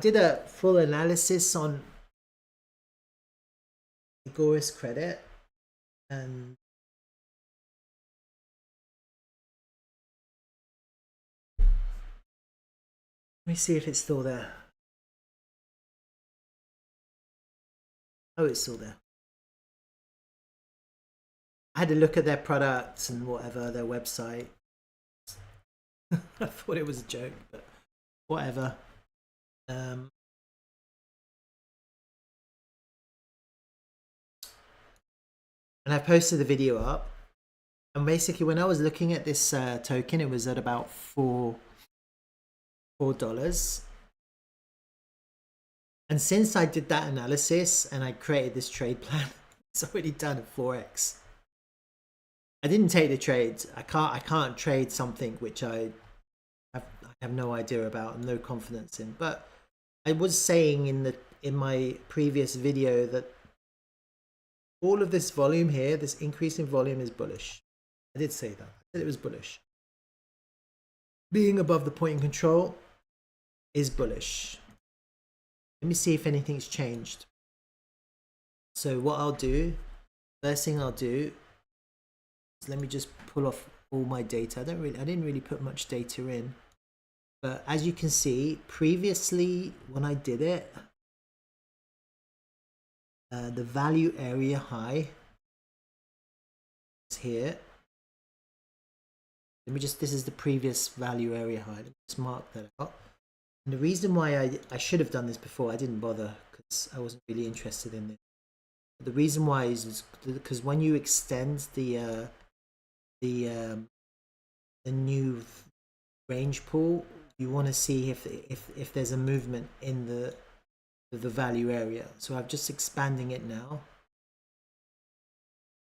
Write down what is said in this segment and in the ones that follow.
did a full analysis on Agorist credit, and let me see if it's still there. Oh, it's still there. I had to look at their products and whatever, their website. I thought it was a joke, but whatever. And I posted the video up, and basically when I was looking at this token, it was at about $4. And since I did that analysis and I created this trade plan, it's already done at 4x. I didn't take the trades. I can't trade something which I have no idea about and no confidence in. But I was saying in my previous video that all of this volume here, this increase in volume, is bullish. I did say that. I said it was bullish. Being above the point in control is bullish. Let me see if anything's changed. So what I'll do, first thing I'll do is let me just pull off all my data. I didn't really put much data in, but as you can see, previously when I did it, the value area high is here. This is the previous value area high. Let me just mark that out. And the reason why I should have done this before, I didn't bother because I wasn't really interested in it. But the reason why is because when you extend the new range pool, you want to see if there's a movement in the value area. So I'm just expanding it now.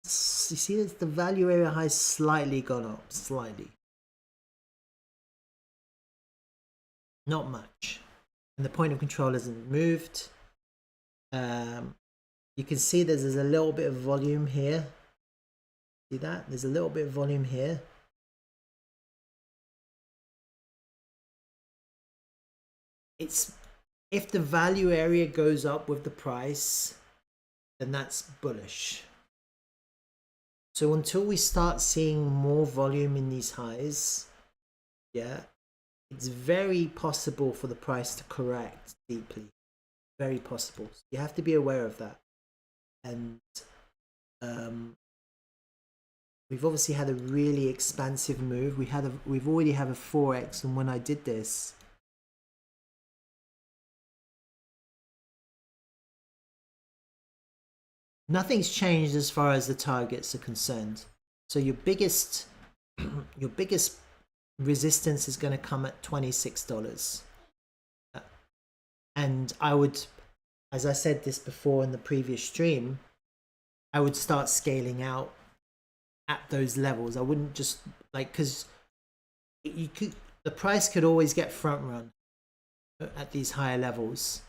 You see the value area high slightly gone up, slightly. Not much. And the point of control hasn't moved. You can see there's a little bit of volume here. See that? There's a little bit of volume here. If the value area goes up with the price, then that's bullish. So until we start seeing more volume in these highs, yeah, it's very possible for the price to correct deeply. Very possible. So you have to be aware of that. And we've obviously had a really expansive move. We've already have a 4x, and when I did this, nothing's changed as far as the targets are concerned. So your biggest resistance is going to come at $26. And I would, as I said this before in the previous stream, I would start scaling out at those levels. I wouldn't just because the price could always get front run at these higher levels,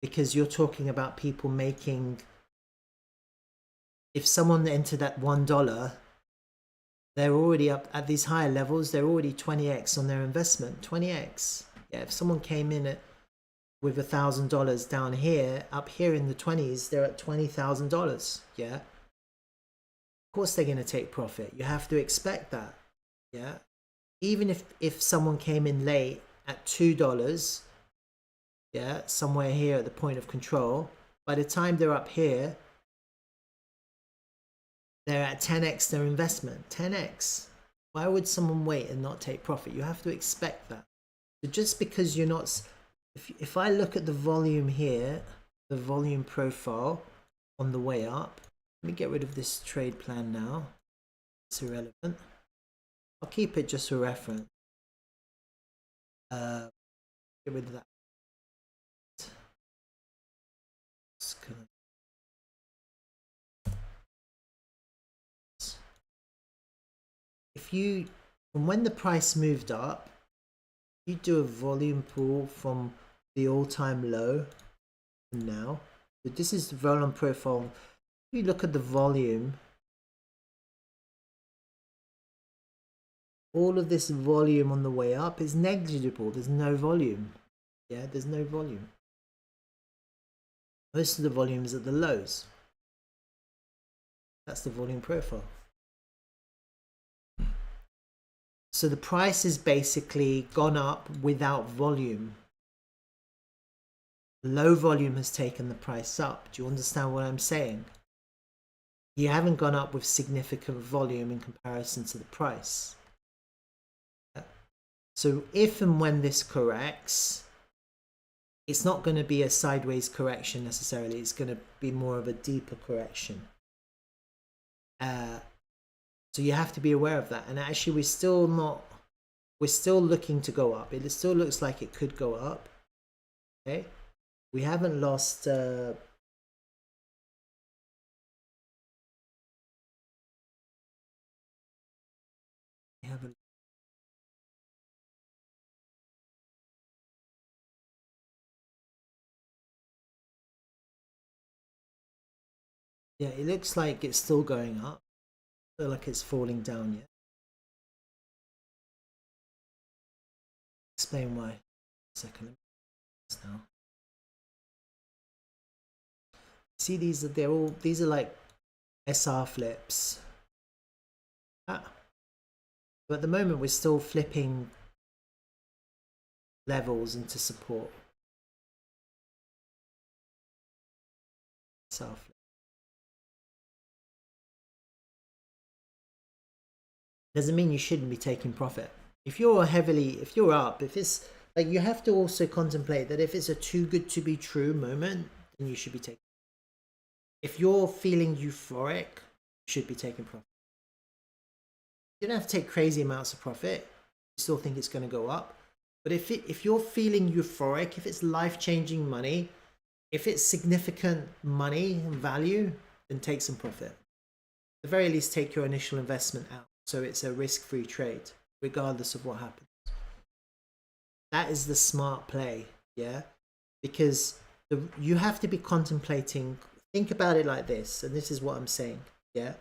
because you're talking about people making, if someone entered at $1, they're already up at these higher levels. They're already 20x on their investment. 20x. Yeah, if someone came in with $1,000 down here, up here in the 20s, they're at $20,000. Yeah. Of course they're going to take profit. You have to expect that. Yeah. Even if someone came in late at $2, yeah, somewhere here at the point of control, by the time they're up here, they're at 10x their investment. 10x. Why would someone wait and not take profit? You have to expect that. So just because you're not, if I look at the volume here, the volume profile on the way up, let me get rid of this trade plan now. It's irrelevant. I'll keep it just for reference. Get rid of that. From when the price moved up, you do a volume pool from the all-time low to now. So this is the volume profile. If you look at the volume, all of this volume on the way up is negligible. There's no volume. Yeah, there's no volume. Most of the volume is at the lows. That's the volume profile. So the price has basically gone up without volume. Low volume has taken the price up. Do you understand what I'm saying? You haven't gone up with significant volume in comparison to the price. So if and when this corrects, it's not going to be a sideways correction necessarily. It's going to be more of a deeper correction. So you have to be aware of that. And actually, we're still looking to go up. It still looks like it could go up. Okay, we haven't lost. We haven't. Yeah, it looks like it's still going up. I feel like it's falling down yet. Explain why. Second. Now. See, these are like SR flips. But at the moment we're still flipping levels into support. SR flip. Doesn't mean you shouldn't be taking profit. If you're up, if it's like, you have to also contemplate that if it's a too good to be true moment, then you should be taking. If you're feeling euphoric, you should be taking profit. You don't have to take crazy amounts of profit. You still think it's going to go up. But if you're feeling euphoric, if it's life-changing money, if it's significant money and value, then take some profit. At the very least, take your initial investment out. So it's a risk-free trade, regardless of what happens. That is the smart play, yeah? Because you have to be contemplating. Think about it like this, and this is what I'm saying, yeah?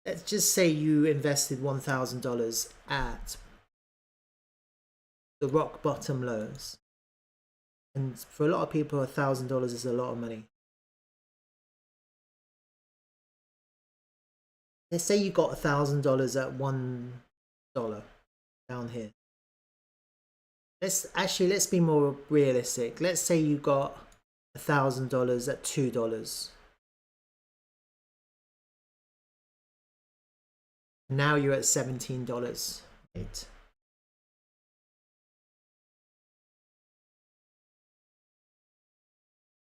Let's just say you invested $1,000 at the rock bottom lows. And for a lot of people, $1,000 is a lot of money. Let's say you got $1,000 at $1 down here. Let's be more realistic. Let's say you got $1,000 at $2. Now you're at $17. Right?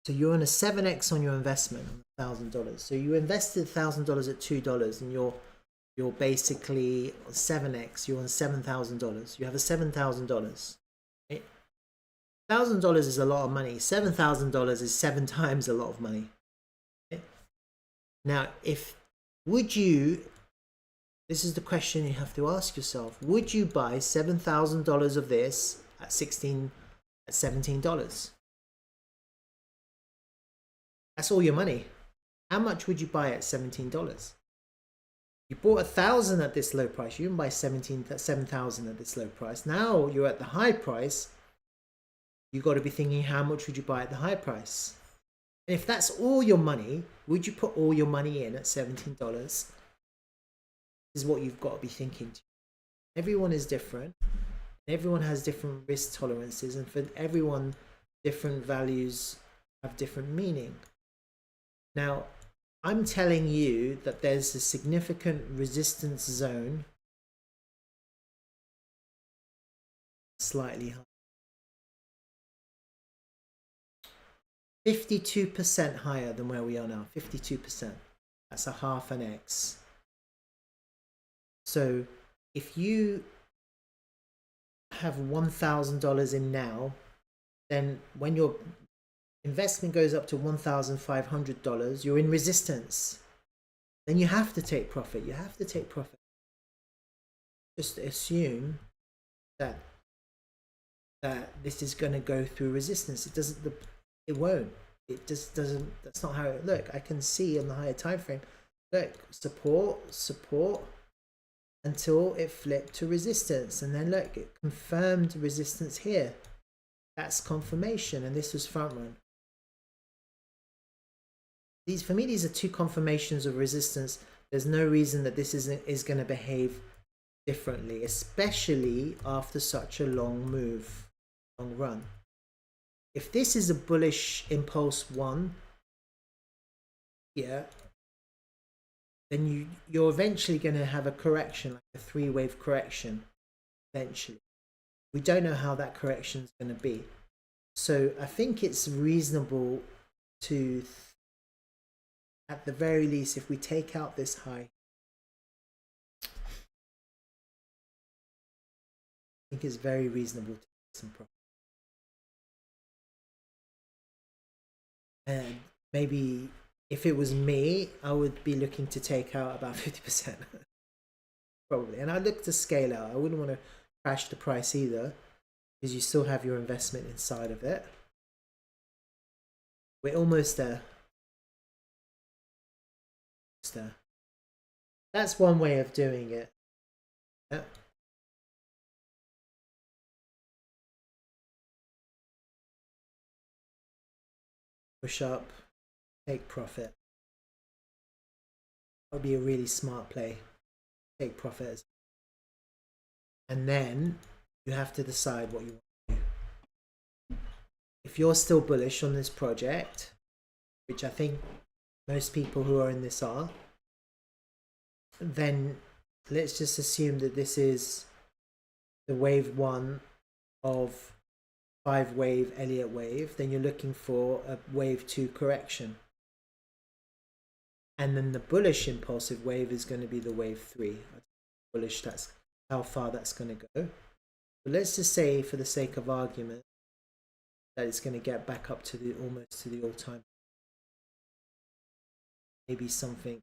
So you're on a 7x on your investment on $1,000. So you invested $1,000 at $2, and you're basically 7x. You're on $7,000. You have a $7,000. Right? $1,000 is a lot of money. $7,000 is 7 times a lot of money. Okay? Now, this is the question you have to ask yourself. Would you buy $7,000 of this at $17? That's all your money. How much would you buy at $17? You bought 1,000 at this low price. You didn't buy 7,000 at this low price. Now you're at the high price. You've got to be thinking, how much would you buy at the high price? And if that's all your money, would you put all your money in at $17? This is what you've got to be thinking. Everyone is different. Everyone has different risk tolerances, and for everyone, different values have different meaning. Now, I'm telling you that there's a significant resistance zone slightly higher. 52% higher than where we are now. 52%. That's a half an X. So if you have $1,000 in now, then when your investment goes up to $1,500, you're in resistance. Then you have to take profit. You have to take profit. Just assume that this is going to go through resistance. It won't. It just doesn't. That's not how it look. I can see on the higher time frame. Look, support until it flipped to resistance, and then look, it confirmed resistance here. That's confirmation, and this was front run. these, for me, these are two confirmations of resistance. There's no reason that this is going to behave differently, especially after such a long move, long run. If this is a bullish impulse one, yeah, then you're eventually going to have a correction, like a 3-wave correction, eventually. We don't know how that correction is going to be. So I think it's reasonable to, at the very least, if we take out this high, I think it's very reasonable to take some profit. And maybe if it was me, I would be looking to take out about 50%. Probably. And I'd look to scale out. I wouldn't want to crash the price either, because you still have your investment inside of it. We're almost there. Almost there. That's one way of doing it. Yeah. Push up, take profit. That would be a really smart play. Take profit. And then you have to decide what you want to do. If you're still bullish on this project, which I think most people who are in this are, then let's just assume that this is the wave 1 of 5-wave Elliott wave. Then you're looking for a wave 2 correction, and then the bullish impulsive wave is going to be the wave 3. Bullish, that's how far that's going to go. But let's just say, for the sake of argument, that it's going to get back up to the almost to the all-time, maybe something.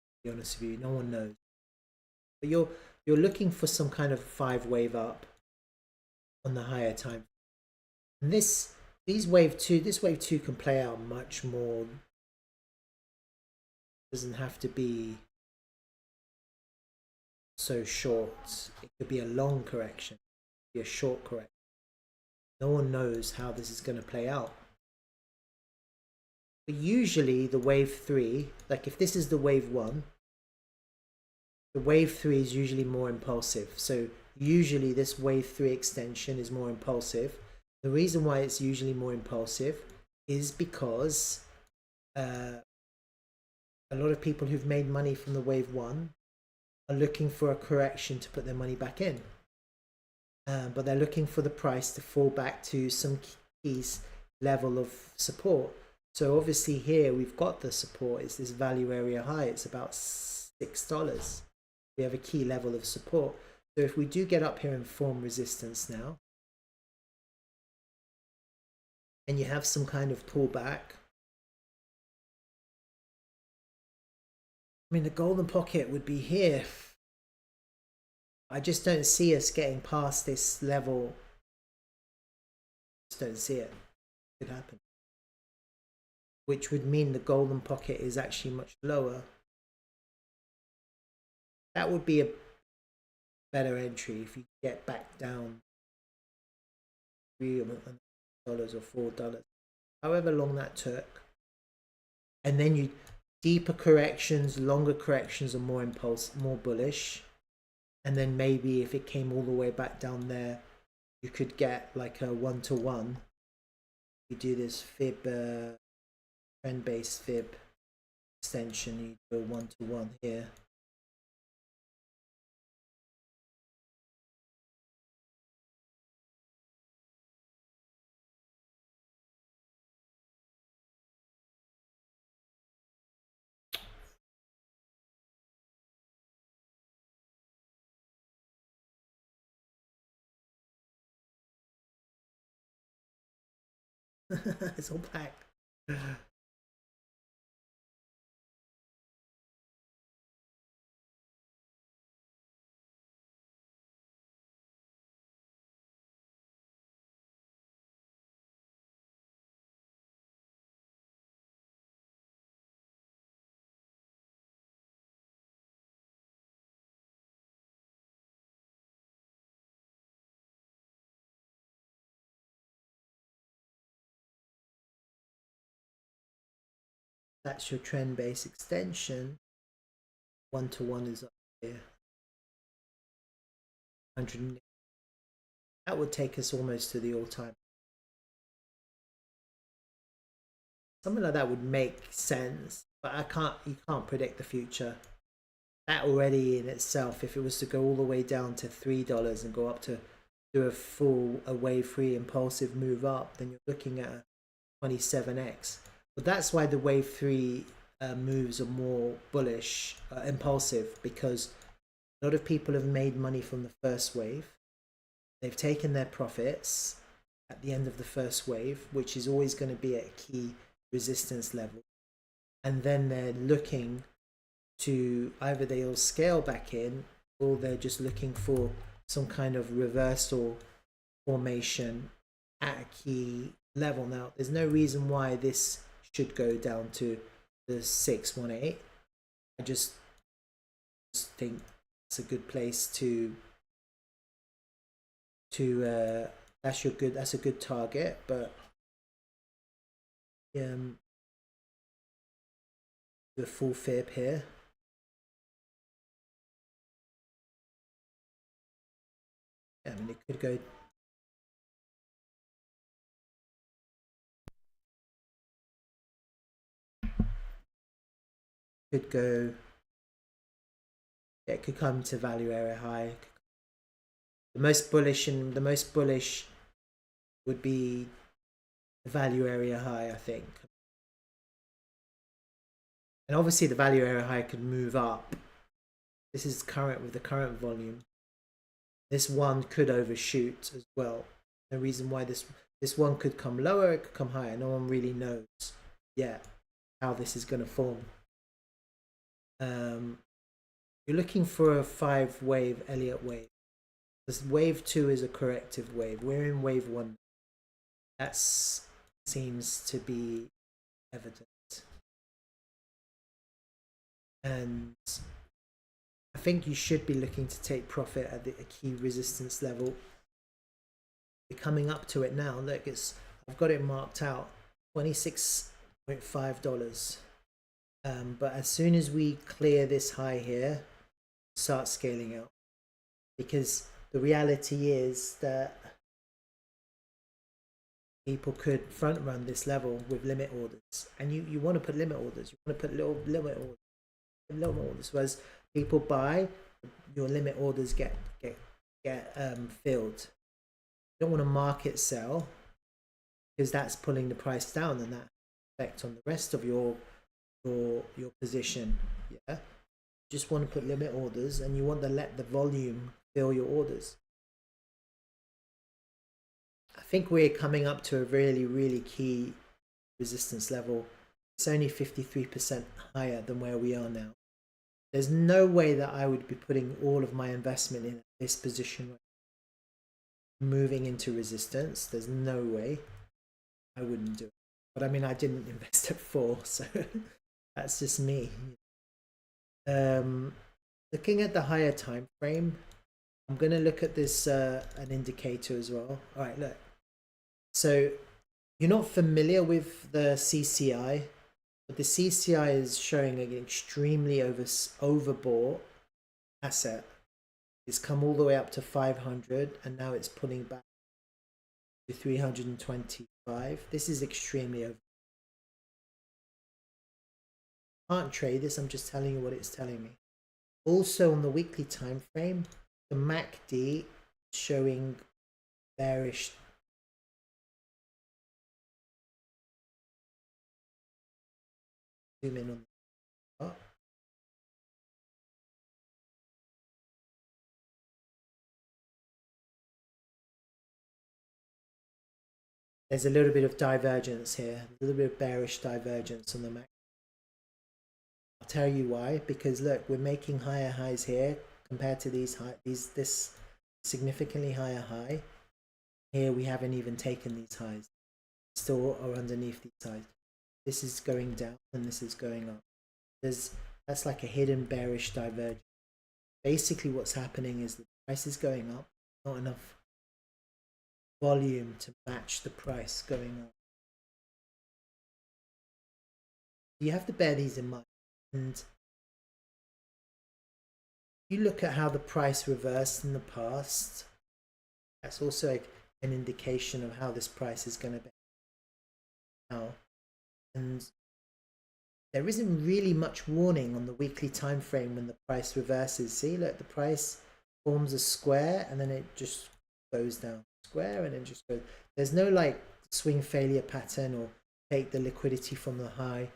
To be honest with you, no one knows. But you're looking for some kind of 5-wave up on the higher time. And this wave 2 can play out much more. Doesn't have to be so short. It could be a long correction, it could be a short correction. No one knows how this is going to play out. But usually the wave 3, like if this is the wave 1, the wave 3 is usually more impulsive. So usually this wave 3 extension is more impulsive. The reason why it's usually more impulsive is because a lot of people who've made money from the wave 1 are looking for a correction to put their money back in. But they're looking for the price to fall back to some key level of support. So obviously here we've got the support. It's this value area high. It's about $6. We have a key level of support. So if we do get up here and form resistance now, and you have some kind of pullback, I mean, the golden pocket would be here. I just don't see us getting past this level. Just don't see it. It could happen. Which would mean the golden pocket is actually much lower. That would be a better entry if you get back down $3 or $4, however long that took. And then you deeper corrections, longer corrections are more bullish. And then maybe if it came all the way back down there, you could get like a 1-to-1. You do this fib, trend-based fib extension, you do a 1-to-1 here. It's all black. That's your trend base extension. 1-to-1 is up here. 100. That would take us almost to the all-time. Something like that would make sense, but you can't predict the future. That already in itself, if it was to go all the way down to $3 and go up to do a wave 3 impulsive move up, then you're looking at a 27x. But that's why the wave 3 moves are more bullish, impulsive, because a lot of people have made money from the first wave. They've taken their profits at the end of the first wave, which is always going to be at a key resistance level, and then they're looking to either they'll scale back in, or they're just looking for some kind of reversal formation at a key level. Now there's no reason why this should go down to the 618. I just think it's a good place to that's a good target, but the full fib here. I mean, it could go yeah, it could come to value area high. The most bullish would be the value area high, I think. And obviously the value area high could move up. This is current with the current volume. This one could overshoot as well. No reason why this one could come lower, it could come higher. No one really knows yet how this is going to form. You're looking for a 5-wave Elliott wave. This wave 2 is a corrective wave. We're in wave 1. That seems to be evident. And I think you should be looking to take profit at a key resistance level. You're coming up to it now. Look, I've got it marked out, $26.5. But as soon as we clear this high here, start scaling out, because the reality is that people could front run this level with limit orders, and you want to put limit orders. You want to put little limit orders. Whereas people buy, your limit orders get filled. You don't want to market sell, because that's pulling the price down, and that effect on the rest of your position. Yeah, you just want to put limit orders, and you want to let the volume fill your orders. I think we're coming up to a really key resistance level. It's only 53% higher than where we are now. There's no way that I would be putting all of my investment in this position, moving into resistance. There's no way. I wouldn't do it. But I mean, I didn't invest at 4, so that's just me. Looking at the higher time frame, I'm going to look at this an indicator as well. All right, look. So you're not familiar with the CCI, but the CCI is showing an extremely overbought asset. It's come all the way up to 500, and now it's pulling back to 325. This is extremely over. Can't trade this. I'm just telling you what it's telling me. Also on the weekly time frame, the MACD showing bearish. Zoom in on the chart. There's a little bit of divergence here, a little bit of bearish divergence on the MACD. I'll tell you why, because look, we're making higher highs here compared to this significantly higher high. Here we haven't even taken these highs, still are underneath these highs. This is going down and this is going up. That's like a hidden bearish divergence. Basically what's happening is the price is going up, not enough volume to match the price going up. You have to bear these in mind. And you look at how the price reversed in the past, that's also an indication of how this price is going to be now. And there isn't really much warning on the weekly time frame when the price reverses. See, look, the price forms a square and then it just goes down, square, and then just goes. There's no like swing failure pattern or take the liquidity from the high,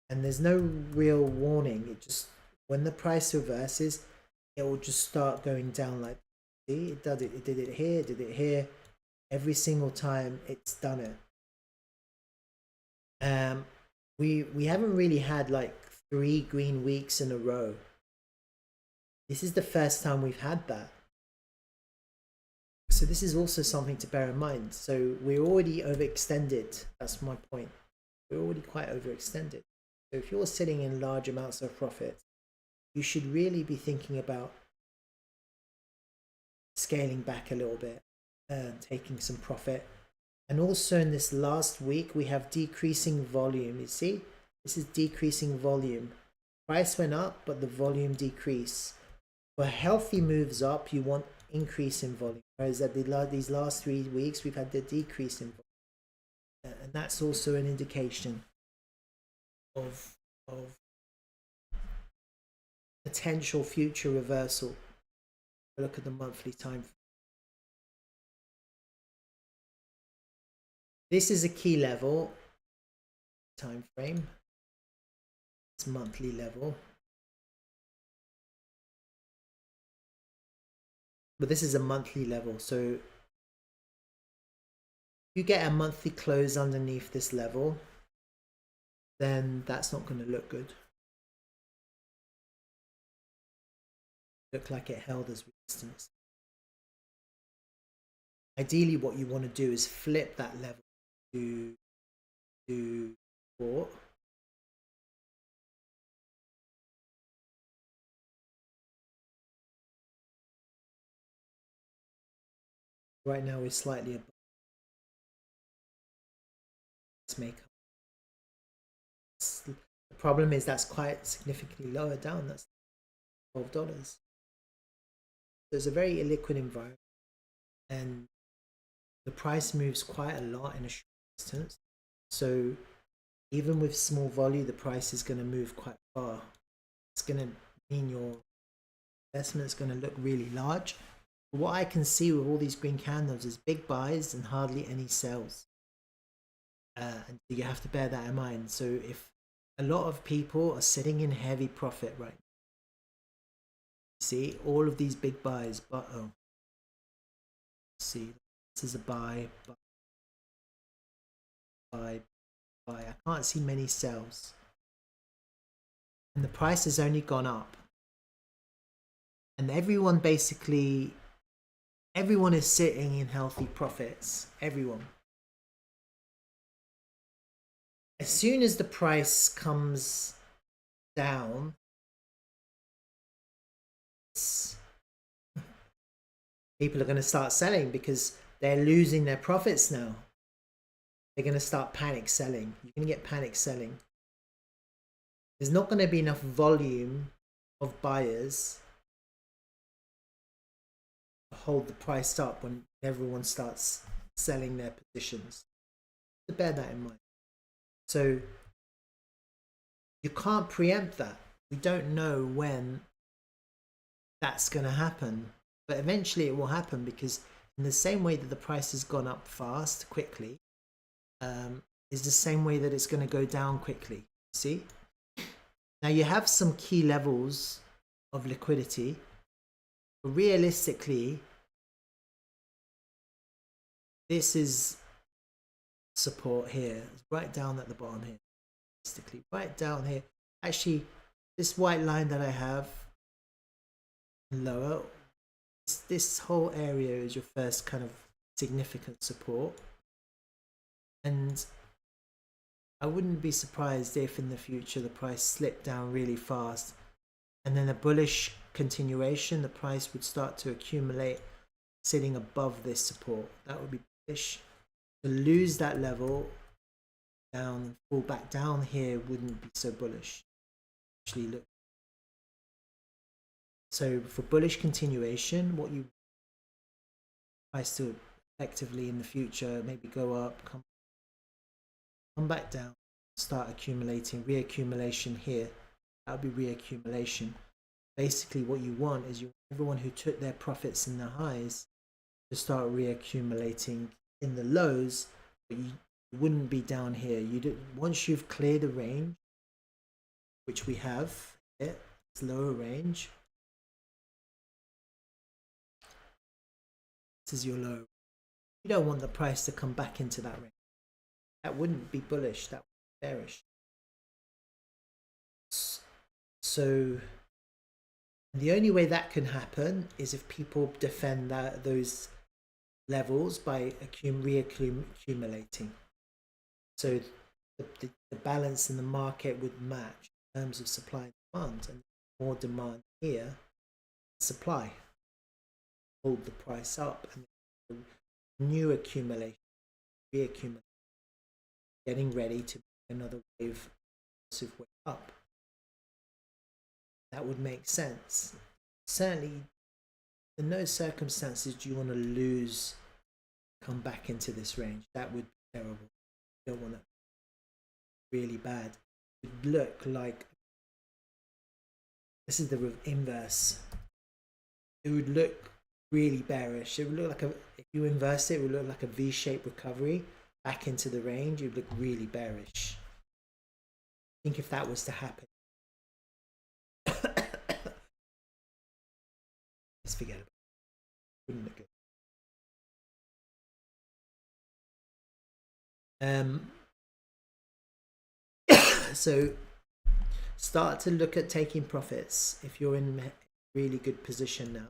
and there's no real warning. It just, when the price reverses, it will just start going down. Like, see, it did it here, did it here. Every single time it's done it. We haven't really had like 3 green weeks in a row. This is the first time we've had that. So this is also something to bear in mind. So we're already overextended. That's my point. We're already quite overextended. So if you're sitting in large amounts of profit, you should really be thinking about scaling back a little bit and taking some profit. And also in this last week, we have decreasing volume. You see, this is decreasing volume. Price went up, but the volume decreased. For healthy moves up, you want increase in volume. Whereas at these last 3 weeks, we've had the decrease in volume. And that's also an indication of potential future reversal. Look at the monthly time frame. This is a key level time frame. It's monthly level. But this is a monthly level. So if you get a monthly close underneath this level, then that's not going to look good. Look like it held as resistance. Ideally, what you want to do is flip that level to support. Right now we're slightly above. Let's make up. The problem is that's quite significantly lower down. That's $12. So it's a very illiquid environment, and the price moves quite a lot in a short distance. So even with small volume, the price is going to move quite far. It's going to mean your investment is going to look really large. But what I can see with all these green candles is big buys and hardly any sells. And you have to bear that in mind. So if a lot of people are sitting in heavy profit right now, see all of these big buys, but see, this is a buy. I can't see many sells, and the price has only gone up, and everyone is sitting in healthy profits. Everyone. As soon as the price comes down, people are going to start selling because they're losing their profits now. They're going to start panic selling. You're going to get panic selling. There's not going to be enough volume of buyers to hold the price up when everyone starts selling their positions. To bear that in mind. So you can't preempt that. We don't know when that's going to happen, but eventually it will happen, because in the same way that the price has gone up fast, quickly, is the same way that it's going to go down quickly. See? Now you have some key levels of liquidity, but realistically, this is support here. It's right down at the bottom here. Realistically, right down here. Actually, this white line that I have lower, this whole area is your first kind of significant support. And I wouldn't be surprised if in the future the price slipped down really fast, and then a bullish continuation, the price would start to accumulate sitting above this support. That would be bullish. To lose that level down and fall back down here wouldn't be so bullish. Actually, look. So for bullish continuation, what you price to effectively in the future, maybe go up, come back down, start accumulating, reaccumulation here. That would be reaccumulation. Basically, what you want is everyone who took their profits in the highs to start reaccumulating in the lows, but you wouldn't be down here. Once you've cleared a range, which we have here, it's lower range. This is your low. You don't want the price to come back into that range. That wouldn't be bullish, that would be bearish. So the only way that can happen is if people defend those levels by reaccumulating. So the balance in the market would match in terms of supply and demand, and more demand here, supply hold the price up, and new accumulation, reaccumulation, getting ready to make another wave, massive wave up. That would make sense. Certainly, in no circumstances do you want to lose, come back into this range. That would be terrible. You don't want it really bad. It would look like, this is the inverse. It would look really bearish. It would look like if you inverse it, it would look like a V-shaped recovery back into the range. It would look really bearish. I think if that was to happen, let's forget about it. Wouldn't look good. So start to look at taking profits. If you're in a really good position now,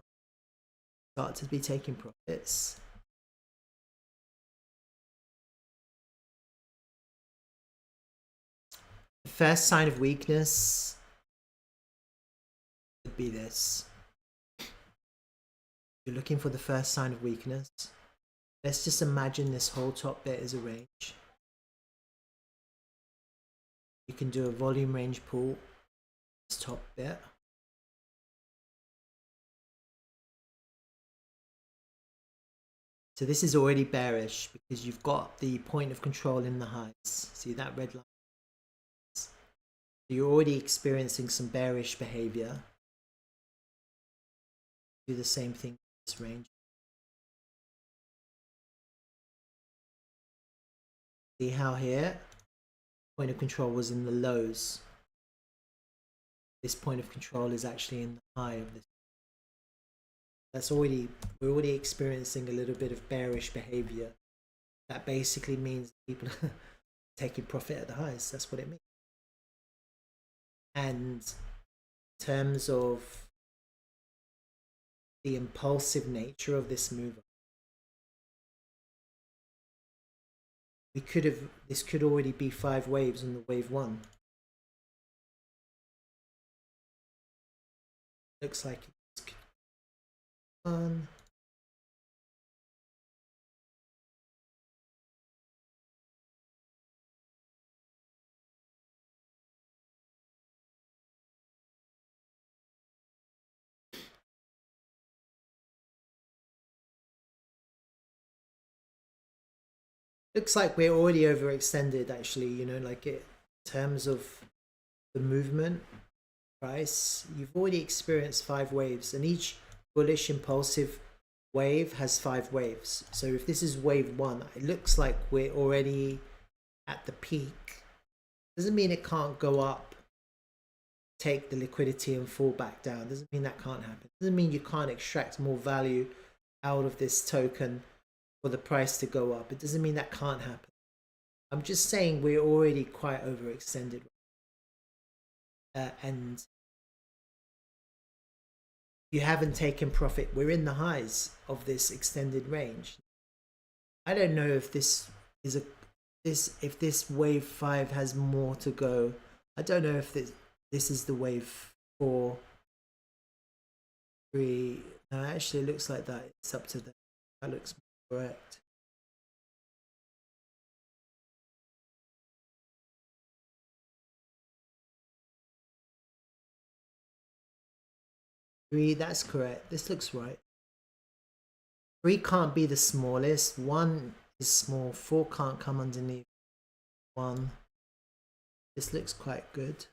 start to be taking profits. The first sign of weakness would be this. You're looking for the first sign of weakness. Let's just imagine this whole top bit is a range. You can do a volume range pull, this top bit. So this is already bearish because you've got the point of control in the highs. See that red line? So you're already experiencing some bearish behavior. Do the same thing with this range. See how here point of control was in the lows. This point of control is actually in the high of this. We're already experiencing a little bit of bearish behavior. That basically means people are taking profit at the highs. That's what it means. And in terms of the impulsive nature of this move, this could already be 5 waves in the wave 1. Looks like it's on. Looks like we're already overextended actually, you know, like in terms of the movement price, you've already experienced 5 waves, and each bullish impulsive wave has 5 waves. So if this is wave 1, it looks like we're already at the peak. Doesn't mean it can't go up, take the liquidity and fall back down. Doesn't mean that can't happen. Doesn't mean you can't extract more value out of this token for the price to go up. It doesn't mean that can't happen. I'm just saying we're already quite overextended. And you haven't taken profit. We're in the highs of this extended range. I don't know if this is if this wave 5 has more to go. I don't know if this is the wave 4, 3. No, actually it looks like that. It's up to that looks correct. 3, that's correct. This looks right. 3 can't be the smallest. 1 is small. 4 can't come underneath 1. This looks quite good.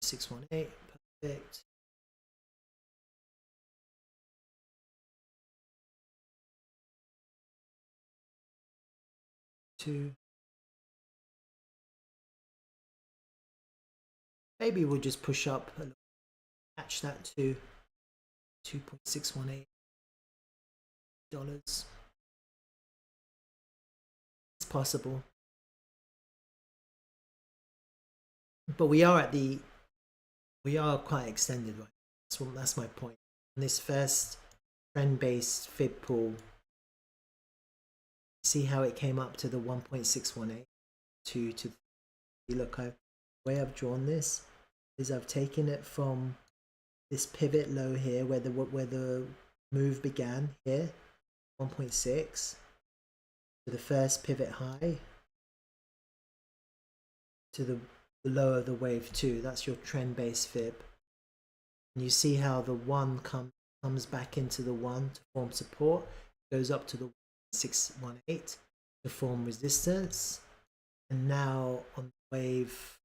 $618, perfect. Two. Maybe we'll just push up and match that to $2.618. It's possible. But we are quite extended, right? That's my point. On this first trend-based fib pool, see how it came up to the 1.618 to look. The way I've drawn this is I've taken it from this pivot low here where the move began here, 1.6, to the first pivot high, to the low of the wave 2. That's your trend-based fib. And you see how the 1 comes back into the 1 to form support, goes up to the 618 to form resistance, and now on the wave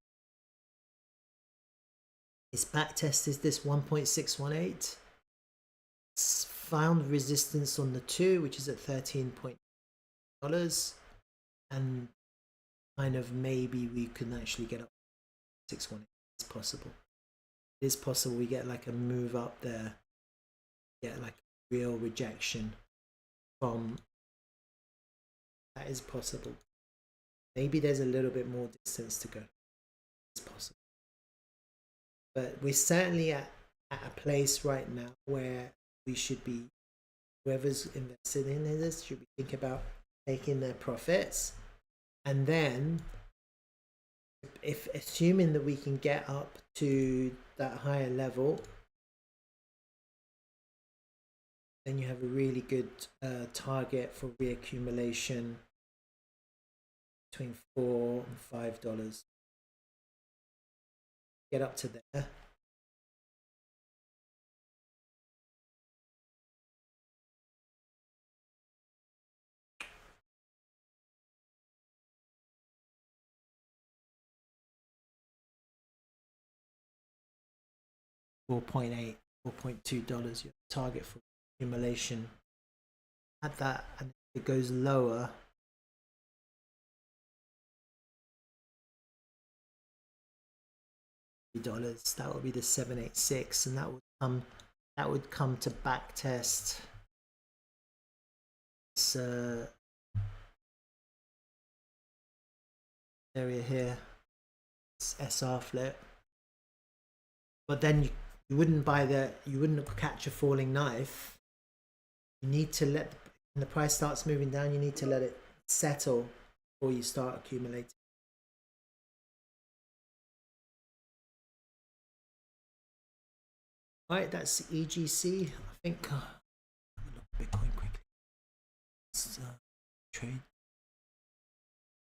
its back test is this 1.618. It's found resistance on the 2, which is at $13.8, and kind of maybe we can actually get up 618. It's possible. It is possible we get like a move up there, get like a real rejection from. That is possible. Maybe there's a little bit more distance to go. It's possible. But we're certainly at a place right now where we should be, whoever's invested in this should be thinking about taking their profits. And then, if assuming that we can get up to that higher level, then you have a really good target for reaccumulation between $4 and $5. Get up to there. $4.8, $4.2 your target for accumulation. At that, and it goes lower. $3, that would be the 786, and that would come to back test this area here, this SR flip. But then you wouldn't catch a falling knife. You need to let, when the price starts moving down, you need to let it settle before you start accumulating. All right, that's EGC. I think Bitcoin quickly. Let's trade.